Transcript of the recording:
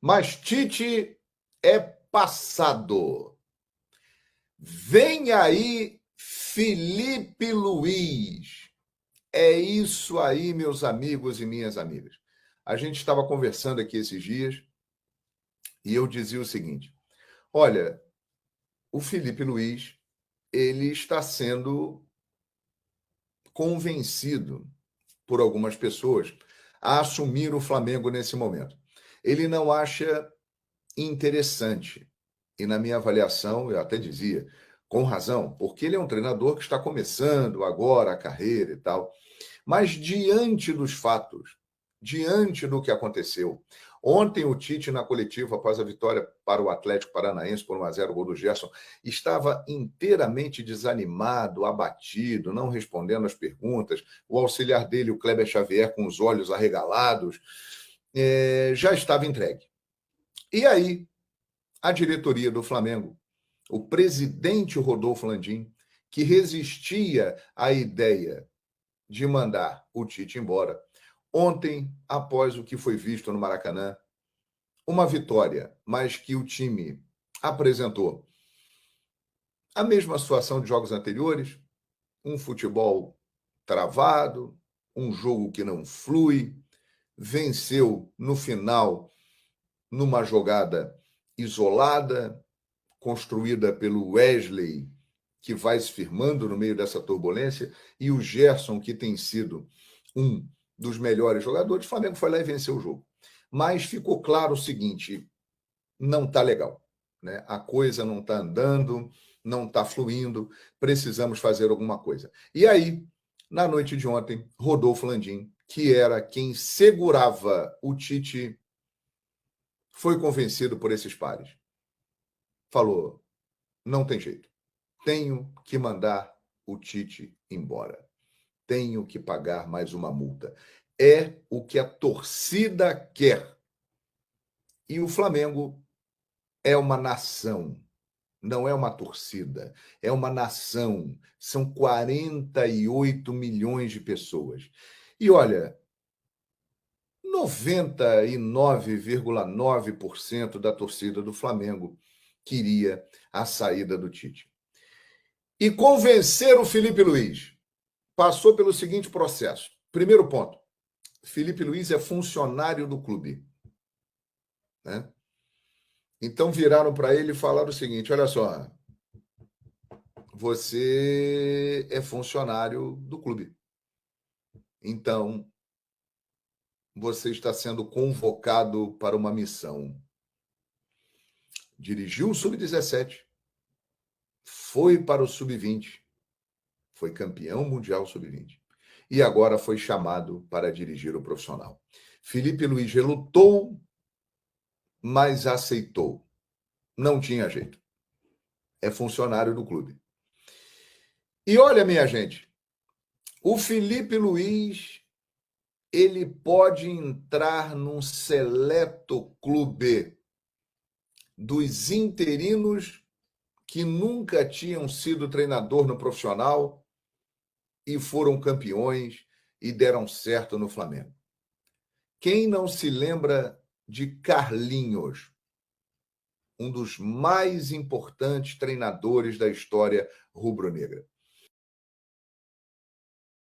Mas Tite é passado. Vem aí Felipe Luiz. É isso aí, meus amigos e minhas amigas. A gente estava conversando aqui esses dias e eu dizia o seguinte: olha, o Felipe Luiz, ele está sendo convencido por algumas pessoas a assumir o Flamengo nesse momento. Ele não acha interessante. E na minha avaliação, eu até dizia, com razão, porque ele é um treinador que está começando agora a carreira e tal. Mas diante dos fatos, diante do que aconteceu, ontem o Tite, na coletiva, após a vitória para o Atlético Paranaense por 1-0, gol do Gerson, estava inteiramente desanimado, abatido, não respondendo às perguntas. O auxiliar dele, o Kleber Xavier, com os olhos arregalados, já estava entregue. E aí, a diretoria do Flamengo, o presidente Rodolfo Landim, que resistia à ideia de mandar o Tite embora, ontem, após o que foi visto no Maracanã, uma vitória, mas que o time apresentou a mesma situação de jogos anteriores, um futebol travado, um jogo que não flui, venceu no final numa jogada isolada, construída pelo Wesley, que vai se firmando no meio dessa turbulência, e o Gerson, que tem sido um dos melhores jogadores. O Flamengo foi lá e venceu o jogo. Mas ficou claro o seguinte: não está legal, né? A coisa não está andando, não está fluindo, precisamos fazer alguma coisa. E aí, na noite de ontem, Rodolfo Landim, que era quem segurava o Tite, foi convencido por esses pares. Falou: não tem jeito. Tenho que mandar o Tite embora. Tenho que pagar mais uma multa. É o que a torcida quer. E o Flamengo é uma nação, não é uma torcida, é uma nação. São 48 milhões de pessoas. E olha, 99,9% da torcida do Flamengo queria a saída do Tite. E convencer o Felipe Luiz passou pelo seguinte processo. Primeiro ponto: Felipe Luiz é funcionário do clube, né? Então viraram para ele e falaram o seguinte: olha só, você é funcionário do clube. Então você está sendo convocado para uma missão. Dirigiu o Sub-17, foi para o Sub-20, foi campeão mundial Sub-20 e agora foi chamado para dirigir o profissional. Felipe Luiz relutou, mas aceitou. Não tinha jeito. É funcionário do clube. E olha, minha gente, o Felipe Luiz, ele pode entrar num seleto clube dos interinos que nunca tinham sido treinador no profissional e foram campeões e deram certo no Flamengo. Quem não se lembra de Carlinhos, um dos mais importantes treinadores da história rubro-negra?